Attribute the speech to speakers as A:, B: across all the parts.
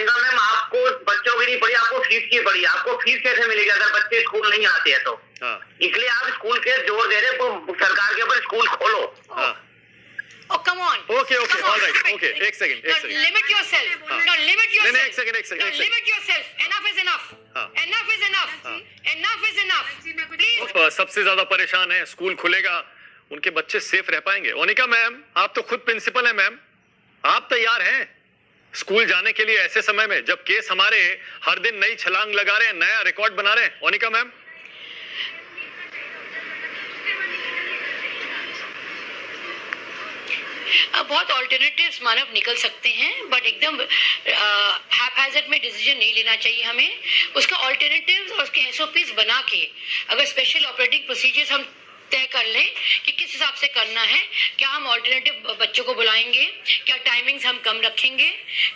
A: Monika ma'am, आपको बच्चों की नहीं पड़ी, आपको फीस की पड़ी। आपको फीस कैसे मिलेगी अगर बच्चे स्कूल नहीं आते हैं तो? इसलिए आप स्कूल के जोर दे रहे हो सरकार के ऊपर, स्कूल खोलो।
B: Oh, come on.
C: Okay, all right. Okay, एक second.
B: Limit yourself. No, limit yourself.
C: नहीं, एक second.
B: Limit yourself. Enough is enough. Enough is enough. Enough is enough. Please.
C: सबसे ज्यादा परेशान है, स्कूल खुलेगा, उनके बच्चे सेफ रह पाएंगे? मोनिका मैम, आप तो खुद प्रिंसिपल हैं मैम, आप तैयार हैं स्कूल जाने के लिए ऐसे समय में जब केस हमारे हर दिन नई छलांग लगा रहे हैं, नया रिकॉर्ड बना रहे हैं? मोनिका मैम,
B: बहुत ऑल्टरनेटिव्स मानव निकल सकते हैं, बट एकदम हैपहैज़र्ड में डिसीजन नहीं लेना चाहिए हमें। उसका ऑल्टरनेटिव्स और उसके एसओपीज बना के अगर स्पेशल ऑपरेटिंग प्रोसीजर्स हम तय कर लें कि किस हिसाब से करना है, क्या हम ऑल्टरनेटिव बच्चों को बुलाएंगे, क्या टाइमिंग्स हम कम रखेंगे,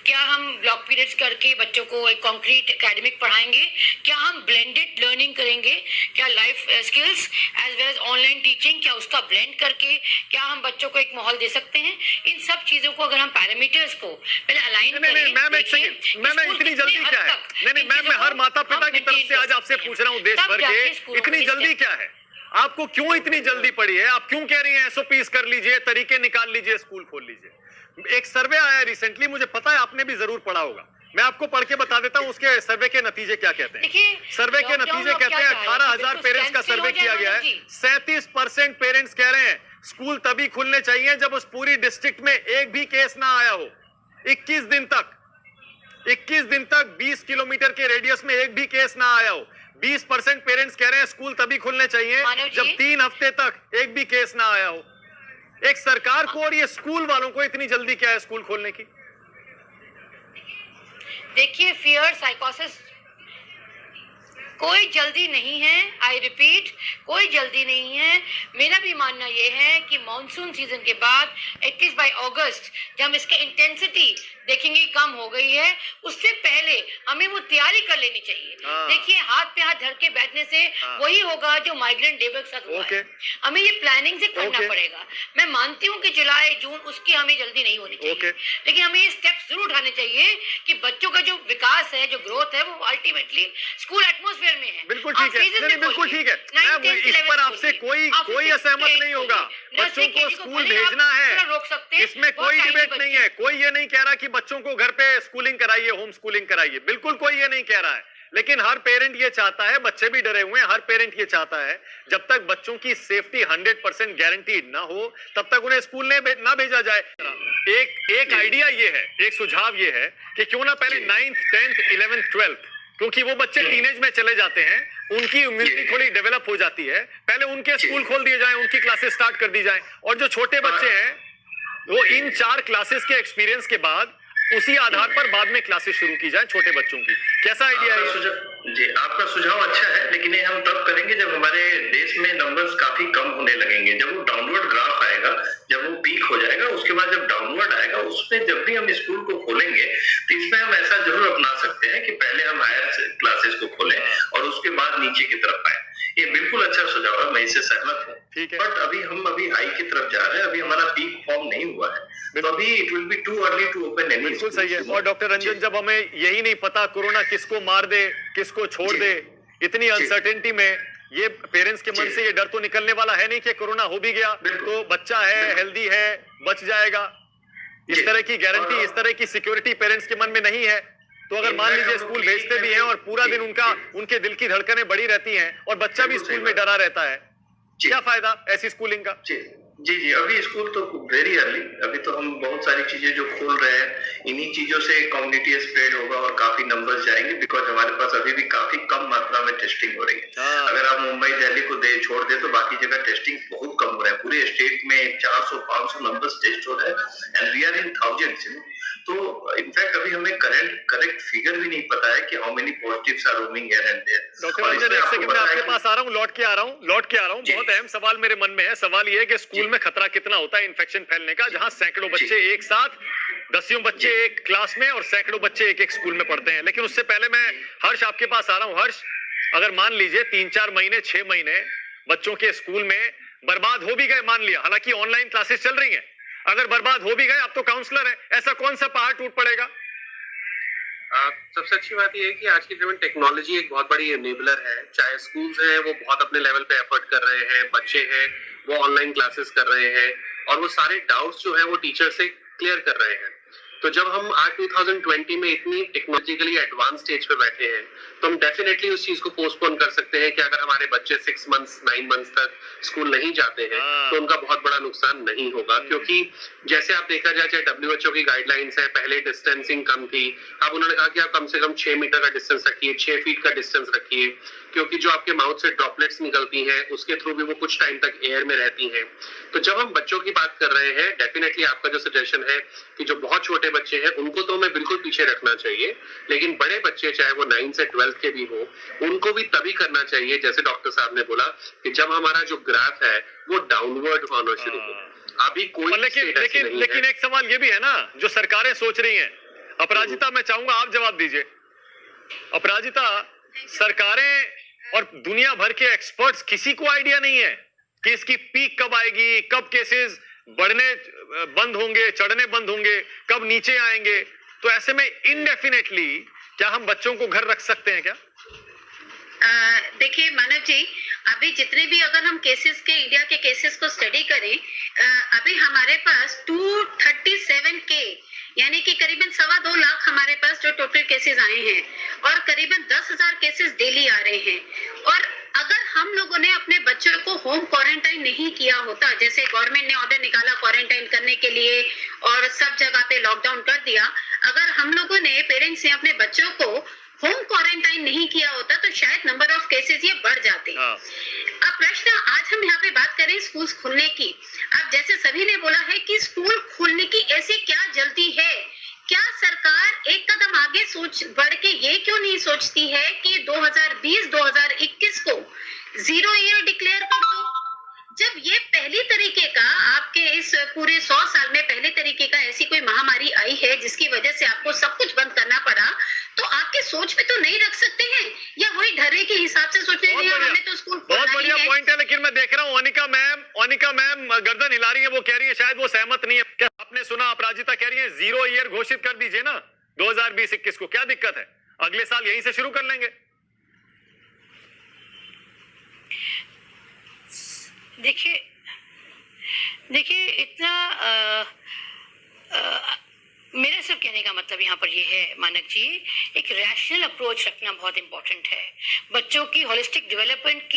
B: क्या हम ब्लॉक पीरियड्स करके बच्चों को एक कॉन्क्रीट एकेडमिक पढ़ाएंगे, क्या हम ब्लेंडेड लर्निंग करेंगे, क्या life skills as well as online teaching, क्या उसका ब्लेंड करके क्या हम बच्चों को एक माहौल दे सकते हैं? इन सब चीजों को अगर हम पैरामीटर्स को पहले अलाइन करें।
C: मैम एक सेकंड, मैम इतनी जल्दी क्या है? नहीं मैम, मैं हर माता पिता की तरफ से आज आपसे पूछ रहा हूँ देश भर के, इतनी जल्दी क्या है? आपको क्यों इतनी जल्दी पड़ी है? आप क्यों कह रही हैं एसओपीस कर लीजिए, तरीके निकाल लीजिए, स्कूल खोल लीजिए? एक सर्वे आया रिसेंटली, मुझे पता है आपने भी जरूर पढ़ा होगा, मैं आपको पढ़ के बता देता हूं उसके सर्वे के नतीजे क्या कहते हैं। सर्वे के नतीजे कहते हैं 18,000 पेरेंट्स का सर्वे किया गया है, 37% पेरेंट्स कह रहे हैं स्कूल तभी खुलने चाहिए जब उस पूरी डिस्ट्रिक्ट में एक भी केस ना आया हो। 21 दिन तक 20 किलोमीटर के रेडियस में एक भी केस ना आया हो। 20% पेरेंट्स कह रहे हैं स्कूल तभी खुलने चाहिए जब 3 हफ्ते तक एक भी केस ना आया हो। एक सरकार को और ये स्कूल वालों को इतनी जल्दी क्या है स्कूल खोलने की?
B: देखिए, फियर साइकोसिस, कोई जल्दी नहीं है। आई रिपीट, कोई जल्दी नहीं है। मेरा भी मानना यह है कि मॉनसून सीजन के बाद एटलीस्ट बाय अगस्त जब हम इसके इंटेंसिटी देखेंगे कम हो गई है, उससे पहले हमें वो तैयारी कर लेनी चाहिए। देखिए, हाथ पे हाथ धर के बैठने से वही होगा जो माइग्रेंट लेबर के साथ हुआ है। हमें ये प्लानिंग से करना पड़ेगा। मैं मानती हूँ कि जुलाई जून उसकी हमें जल्दी नहीं होनी चाहिए, लेकिन हमें ये स्टेप्स जरूर उठाने चाहिए कि बच्चों का जो विकास है, जो ग्रोथ है, वो अल्टीमेटली स्कूल एटमॉस्फेयर में है।
C: बिल्कुल ठीक है, बिल्कुल ठीक है। इस पर आपसे कोई असहमत नहीं होगा। बच्चों को स्कूल भेजना है,
B: रोक सकते हैं,
C: इसमें कोई डिबेट नहीं है। कोई ये नहीं कह रहा कि बच्चों को घर पे स्कूलिंग कराइए, होम स्कूलिंग कराइए, बिल्कुल कोई ये नहीं कह रहा है। लेकिन हर पेरेंट ये चाहता है, बच्चे भी डरे हुए हैं, हर पेरेंट ये चाहता है जब तक बच्चों की सेफ्टी 100% गारंटीड ना हो तब तक उन्हें स्कूल ना भेजा जाए। एक आइडिया ये है, एक सुझाव ये है कि क्यों ना पहले 9th, 10th, 11th, 12th, क्योंकि वो बच्चे टीनेज में चले जाते हैं, उनकी इम्यूनिटी थोड़ी डेवलप हो जाती है, पहले उनके स्कूल खोल दिए जाएं, उनकी क्लासेस स्टार्ट कर दी जाएं, और जो छोटे बच्चे हैं वो इन 4 क्लासेस के एक्सपीरियंस के बाद उसी आधार पर बाद में क्लासेस शुरू की जाए छोटे बच्चों की। कैसा आइडिया है?
D: जी, आपका सुझाव अच्छा है, लेकिन ये हम तब करेंगे जब हमारे देश में नंबर्स काफी कम होने लगेंगे, जब वो डाउनवर्ड ग्राफ आएगा, जब वो पीक हो जाएगा, उसके बाद जब डाउनवर्ड आएगा, उसमें जब भी हम स्कूल को खोलेंगे तो इसमें हम ऐसा जरूर अपना सकते हैं कि पहले हम हायर क्लासेस को खोलें और उसके बाद नीचे की तरफ आए। ये बिल्कुल अच्छा सुझाव है, मैं इससे सहमत हूँ। बट अभी हाई की तरफ जा रहे हैं, अभी हमारा पीक फॉर्म नहीं हुआ है, तो अभी it will be too early to open any.
C: बिल्कुल सही है। और डॉक्टर रंजन, जब हमें यही नहीं पता कोरोना किसको मार दे, किसको छोड़ दे, इतनी अनसर्टेनिटी में ये पेरेंट्स के मन से ये डर तो निकलने वाला है नहीं कि कोरोना हो भी गया तो बच्चा है, हेल्दी है, बच जाएगा। इस तरह की गारंटी, इस तरह की सिक्योरिटी पेरेंट्स के मन में नहीं है। तो अगर मान लीजिए स्कूल भेजते भी हैं और पूरा दिन उनके दिल की धड़कनें बढ़ी रहती हैं और बच्चा भी स्कूल में डरा रहता है, क्या फायदा ऐसी स्कूलिंग का?
D: जी, अभी स्कूल तो वेरी अर्ली, अभी तो हम बहुत सारी चीजें जो खोल रहे हैं, इन्हीं चीजों से कम्युनिटी स्प्रेड होगा और काफी नंबर्स जाएंगे, बिकॉज हमारे पास अभी भी काफी कम मात्रा में टेस्टिंग हो रही है। अगर आप मुंबई दिल्ली को छोड़ दे तो बाकी जगह टेस्टिंग बहुत कम हो रहा है। पूरे स्टेट में 400-500 नंबर्स टेस्ट हो रहे हैं and we are in thousands. तो इनफैक्ट अभी हमें करेक्ट फिगर भी नहीं पता है कि how many positives are roaming here and there.
C: Doctor Ranjan, एक सेकंड में आपके पास आ रहा हूं, लौट के आ रहा हूं। बहुत अहम सवाल मेरे मन में है। सवाल ये है कि स्कूल में खतरा कितना होता है इन्फेक्शन फैलने का, जहां सैकड़ों बच्चे एक साथ, दसियों बच्चे एक क्लास में और सैकड़ों बच्चे एक स्कूल में पढ़ते हैं। लेकिन उससे पहले मैं हर्ष आपके पास आ रहा हूं। हर्ष, अगर मान लीजिए 3-4 महीने, 6 महीने बच्चों के स्कूल में बर्बाद हो भी गए, मान लिया, हालांकि ऑनलाइन क्लासेस चल रही हैं, अगर बर्बाद हो भी गए, आप तो काउंसलर है, ऐसा कौन सा पहाड़ टूट पड़ेगा?
E: सबसे अच्छी बात यह है कि आज की डेट में टेक्नोलॉजी एक बहुत बड़ी एनेबलर है। चाहे स्कूल्स हैं वो बहुत अपने लेवल पे एफर्ट कर रहे हैं, बच्चे हैं वो ऑनलाइन क्लासेस कर रहे हैं और वो सारे डाउट्स जो है वो टीचर से क्लियर कर रहे हैं। तो जब हम आज 2020 में इतनी टेक्नोलॉजिकली एडवांस स्टेज पे बैठे हैं तो हम डेफिनेटली उस चीज को पोस्टपोन कर सकते हैं कि अगर हमारे बच्चे 6 मंथ्स 9 मंथ्स तक स्कूल नहीं जाते हैं तो उनका बहुत बड़ा नुकसान नहीं होगा। क्योंकि जैसे आप देखा जाए, चाहे WHO की गाइडलाइंस है, पहले डिस्टेंसिंग कम थी, अब उन्होंने कहा कि आप कम से कम 6 मीटर का डिस्टेंस रखिए, 6 फीट का डिस्टेंस रखिए, क्योंकि जो आपके माउथ से ड्रॉपलेट्स निकलती हैं उसके थ्रू भी वो कुछ टाइम तक एयर में रहती हैं। तो जब हम बच्चों की बात कर रहे हैं, डेफिनेटली आपका जो सजेशन है कि जो बहुत छोटे बच्चे हैं उनको तो हमें बिल्कुल पीछे रखना चाहिए, लेकिन बड़े बच्चे चाहे वो 9 से 12 के भी हो उनको भी तभी करना चाहिए जैसे डॉक्टर साहब ने बोला कि जब हमारा जो ग्राफ है वो डाउनवर्ड होना शुरू हो। अभी कोई
C: लेकिन एक सवाल ये भी है ना जो सरकारें सोच रही हैं। अपराजिता, मैं चाहूंगा आप जवाब दीजिए। अपराजिता, सरकारें और दुनिया भर के एक्सपर्ट्स किसी को आइडिया नहीं है कि इसकी पीक कब आएगी, कब केसेस बढ़ने बंद होंगे, चढ़ने बंद होंगे, कब नीचे आएंगे। तो ऐसे में इनडेफिनेटली क्या हम बच्चों को घर रख सकते हैं क्या?
B: देखिए मानव जी, अभी जितने भी अगर हम केसेस के इंडिया के केसेस को स्टडी करें, अभी हमारे पास 237K यानी कि करीबन 2.25 लाख हमारे पास जो टोटल केसेस आए हैं और करीबन 10,000 केसेस डेली आ रहे हैं। और अगर हम लोगों ने अपने बच्चों को होम क्वारंटाइन नहीं किया होता, जैसे गवर्नमेंट ने ऑर्डर निकाला क्वारंटाइन करने के लिए और सब जगह पे लॉकडाउन कर दिया, अगर हम लोगों ने पेरेंट्स ने अपने बच्चों को होम क्वारंटाइन नहीं किया होता तो शायद नंबर ऑफ केसेस ये बढ़ जाते। अब प्रश्न, आज हम यहाँ पे बात करें स्कूल खुलने की। अब जैसे सभी ने बोला है कि स्कूल खुलने की ऐसी क्या जल्दी है, क्या सरकार एक कदम आगे बढ़ के ये क्यों नहीं सोचती है कि 2020-2021 को 0 ईयर डिक्लेयर कर दो? जब ये पहली तरीके का आपके इस पूरे 100 साल में पहले तरीके का ऐसी कोई महामारी आई है जिसकी वजह से आपको सब कुछ बंद करना पड़ा, तो आपके सोच में तो नहीं रख सकते हैं या वही ढर्रे के हिसाब से सोच रहे हैं हमें तो स्कूल
C: बहुत बढ़िया पॉइंट है। लेकिन मैं देख रहा हूँ अनिका मैम गर्दन हिला रही है, वो कह रही है शायद वो सहमत नहीं है। क्या आपने सुना? अपराजिता कह रही है 0 ईयर घोषित कर दीजिए ना 2020-21 को, क्या दिक्कत है? अगले साल यहीं से शुरू कर लेंगे।
B: देखिए इतना मेरा सिर्फ कहने का मतलब यहाँ पर ये है मानक जी, एक रैशनल अप्रोच रखना बहुत इंपॉर्टेंट है। बच्चों की होलिस्टिक डेवलपमेंट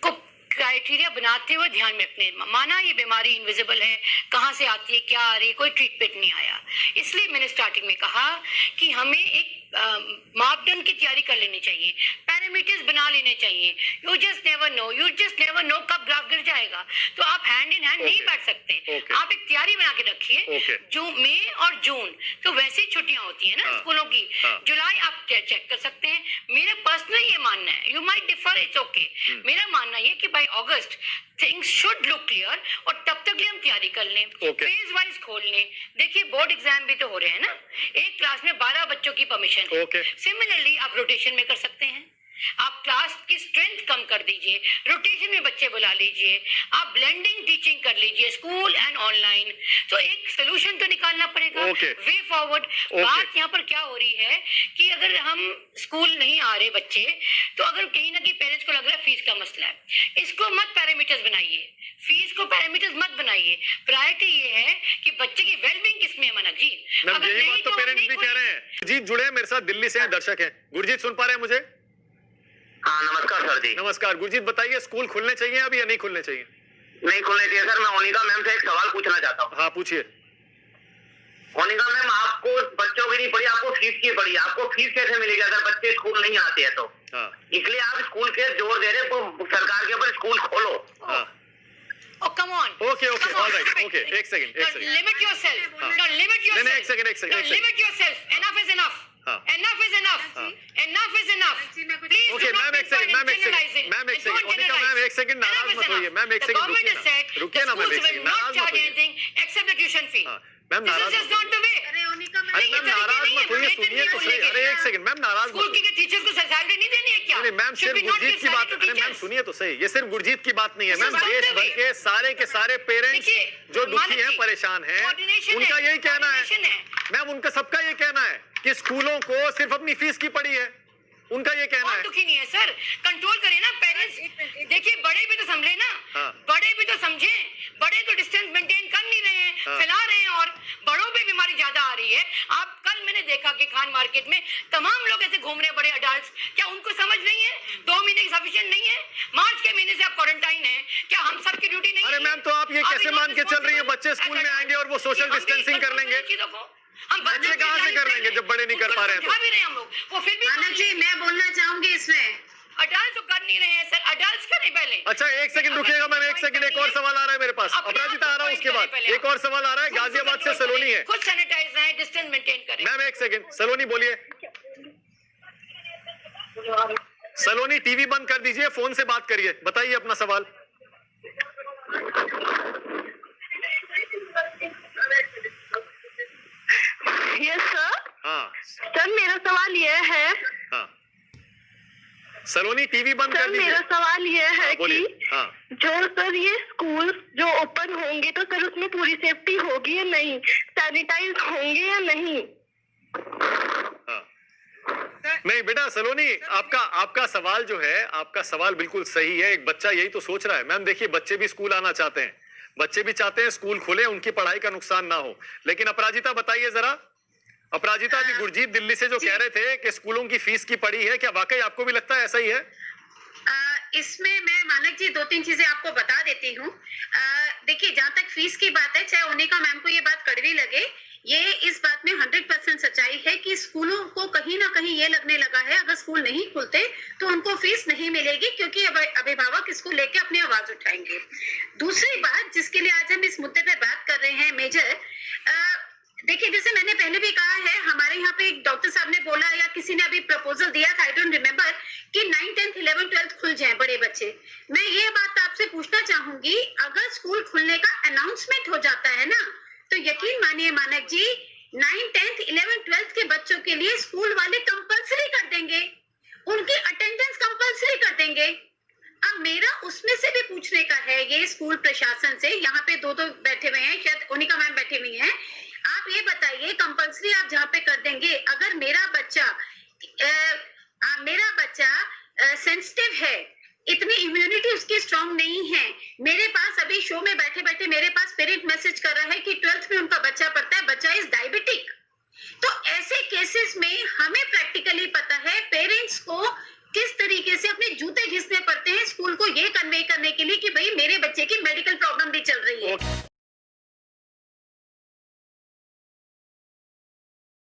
B: को क्राइटेरिया बनाते हुए ध्यान में रखने, माना ये बीमारी इनविजिबल है, कहाँ से आती है, क्या आ रही है, कोई ट्रीटमेंट नहीं आया। इसलिए मैंने स्टार्टिंग में कहा कि हमें एक मापदंड की तैयारी कर लेनी चाहिए, पैरामीटर्स बना लेने चाहिए। यू जस्ट नेवर नो कब ग्राफ गिर जाएगा, तो आप हैंड इन हैंड नहीं बैठ सकते। आप एक तैयारी बना के रखिए। जो मई और जून तो वैसे ही छुट्टियां होती है ना स्कूलों की, जुलाई आप चेक कर सकते हैं। मेरा पर्सनल ये मानना है, you might differ, it's okay. मेरा मानना ये कि by August things should look clear और तब तक हम तैयारी कर लें, फेज वाइज खोल लें। देखिए बोर्ड एग्जाम भी तो हो रहे हैं ना, एक क्लास में 12 बच्चों की परमिशन है। सिमिलरली आप रोटेशन में कर सकते हैं, आप क्लास की स्ट्रेंथ कम कर दीजिए, रोटेशन में बच्चे बुला लीजिए, आप ब्लेंडिंग टीचिंग कर लीजिए स्कूल एंड ऑनलाइन। तो एक सोल्यूशन तो निकालना पड़ेगा, वे फॉरवर्ड। बात यहाँ पर क्या हो रही है कि अगर हम स्कूल नहीं आ रहे बच्चे, तो अगर कहीं ना कहीं पेरेंट्स को लग रहा है फीस का मसला है, इसको मत पैरामीटर्स बनाइए, फीस को पैरामीटर्स मत बनाइए। प्रायोरिटी ये है कि बच्चे की वेलबींग किसमें है मनक जी। अगर
C: यही बात तो पेरेंट्स भी कह रहे हैं। गुरजीत जुड़े हैं मेरे साथ, दिल्ली से हैं, दर्शक हैं। गुरजीत सुन पा रहे हैं मुझे?
A: हाँ नमस्कार सर जी।
C: नमस्कार गुरजीत, बताइए स्कूल खुलने चाहिए अभी या नहीं खुलने चाहिए?
A: नहीं खुलने चाहिए सर। मैं ओनिका मैम से एक सवाल पूछना चाहता हूँ।
C: हाँ पूछिए।
A: ओनिका मैम, आपको बच्चों की नहीं पड़ी, आपको फीस की पड़ी, आपको फीस कैसे मिलेगी अगर बच्चे स्कूल नहीं आते हैं तो? इसलिए आप स्कूल के जोर दे रहे सरकार के ऊपर, स्कूल खोलो।
B: Oh, come on.
C: Okay, all right. Okay, एक second.
B: Limit yourself. No, limit yourself.
C: नहीं, एक second.
B: Limit yourself. Enough is enough. Enough is enough. Enough is enough. Please
C: Okay, ma'am एक सेकंड। ओनिका मैम एक second, नाराज मत होइए। Ma'am एक second रुकिए ना, मैम एक सेकंड, नाराज मत होइए।
B: Except the tuition fee.
C: Ma'am नाराज
B: This is not the way.
C: अरे मैम नाराज मत होइए, सुनिए तो सही। अरे एक सेकंड मैम, नाराज मत होइए।
B: टीचर्स को सैलरी नहीं देनी है क्या?
C: नहीं मैम, सिर्फ गुरजीत की बात। अरे मैम सुनिए तो सही, ये सिर्फ गुरजीत की बात नहीं है मैम, देश भर के सारे पेरेंट्स जो दुखी हैं, परेशान हैं, उनका यही कहना है मैम, उनका सबका ये कहना है कि स्कूलों को सिर्फ अपनी फीस की पड़ी है, उनका ये कहना है।
B: दुखी नहीं है सर, कंट्रोल करें ना पेरेंट्स। देखिए बड़े भी तो समझे ना, बड़े भी तो समझे, बड़े तो डिस्टेंस मेंटेन कर नहीं रहे हैं, फैला रहे हैं और बड़ों पे बीमारी ज्यादा आ रही है। आप कल मैंने देखा कि खान मार्केट में तमाम लोग ऐसे घूम रहे हैं, बड़े अडल्ट, क्या उनको समझ नहीं है 2 महीने की सफिशिएंट नहीं है? मार्च के महीने से आप क्वारंटाइन है, क्या हम सबकी ड्यूटी नहीं?
C: अरे मैम, तो आप ये कैसे मान के चल रही है बच्चे स्कूल में आएंगे और वो सोशल डिस्टेंसिंग कर लेंगे?
B: हम
C: बच्चे कहाँ से कर लेंगे जब बड़े नहीं कर पा रहे हैं?
B: भी रहे हम लोग, वो फिर भी
F: मानक जी मैं बोलना चाहूंगी इसमें,
B: अडल्ट तो कर नहीं रहे हैं सर, अडल्ट करें पहले।
C: अच्छा एक सेकंड रुकिएगा मैम, एक सेकंड, एक और सवाल आ रहा है मेरे पास, अपराजिता आ रहा है उसके बाद एक और सवाल आ रहा है। गाजियाबाद से सलोनी है,
B: खुद सैनिटाइज रहें, डिस्टेंस मेंटेन करें।
C: मैम एक सेकंड, सलोनी बोलिए। सलोनी टीवी बंद कर दीजिए, फोन से बात करिए, बताइए अपना सवाल।
G: Yes sir.
C: हाँ
G: सर मेरा सवाल ये है,
C: हाँ सलोनी टीवी बंद कर
G: सर
C: दीजिए।
G: मेरा सवाल ये है कि
C: हाँ
G: जो सर ये स्कूल जो ओपन होंगे तो सर उसमें पूरी सेफ्टी होगी या नहीं, सैनिटाइज होंगे या नहीं?
C: हाँ नहीं बेटा सलोनी, आपका सवाल जो है, आपका सवाल बिल्कुल सही है। एक बच्चा यही तो सोच रहा है। मैम देखिए, बच्चे भी स्कूल आना चाहते हैं, बच्चे भी चाहते हैं स्कूल खुले, उनकी पढ़ाई का नुकसान ना हो। लेकिन अपराजिता बताइए जरा, अपराजिता जी गुरजीत दिल्ली से जो कह रहे थे कि स्कूलों की फीस की पड़ी है, क्या वाकई आपको भी लगता है ऐसा ही है?
F: इसमें मैं मानक जी 2-3 चीजें आपको बता देती हूँ। देखिए जहाँ तक फीस की बात है, चाहे ओनिका मैम को ये बात कड़वी लगे, ये इस बात में 100% सच्चाई है कि स्कूलों को कहीं ना कहीं ये लगने लगा है अगर स्कूल नहीं खुलते तो उनको फीस नहीं मिलेगी, क्योंकि अभिभावक इसको लेके अपनी आवाज उठाएंगे। दूसरी बात जिसके लिए आज हम इस मुद्दे पे बात कर रहे हैं मेजर, देखिए जैसे मैंने पहले भी कहा है, हमारे यहाँ पे एक डॉक्टर साहब ने बोला या किसी ने अभी प्रपोजल दिया था, आई डोंट रिमेम्बर, कि 9, 10, 11, 12 खुल जाए बड़े बच्चे। मैं ये बात आपसे पूछना चाहूंगी, अगर स्कूल खुलने का अनाउंसमेंट हो जाता है ना, तो यकीन मानिए मानक जी 9, 10, 11, 12 के बच्चों के लिए स्कूल वाले कंपल्सरी कर देंगे, उनकी अटेंडेंस कंपल्सरी कर देंगे। अब मेरा उसमें से भी पूछने का है ये स्कूल प्रशासन से, यहाँ पे 2 बैठे हुए हैं, शायद ओनिका मैम बैठी हुई हैं, आप ये बताइए कंपल्सरी आप जहाँ पे कर देंगे, अगर मेरा बच्चा सेंसिटिव है, इतनी इम्यूनिटी उसकी स्ट्रांग नहीं है, मेरे पास अभी शो में बैठे बैठे मेरे पास पेरेंट मैसेज कर रहा है कि 12th में उनका बच्चा पढ़ता है, बच्चा इज डायबिटिक, तो ऐसे केसेस में हमें प्रैक्टिकली पता है पेरेंट्स को किस तरीके से अपने जूते घिसने पड़ते हैं स्कूल को ये कन्वे करने के लिए कि भाई मेरे बच्चे की मेडिकल प्रॉब्लम भी चल रही है।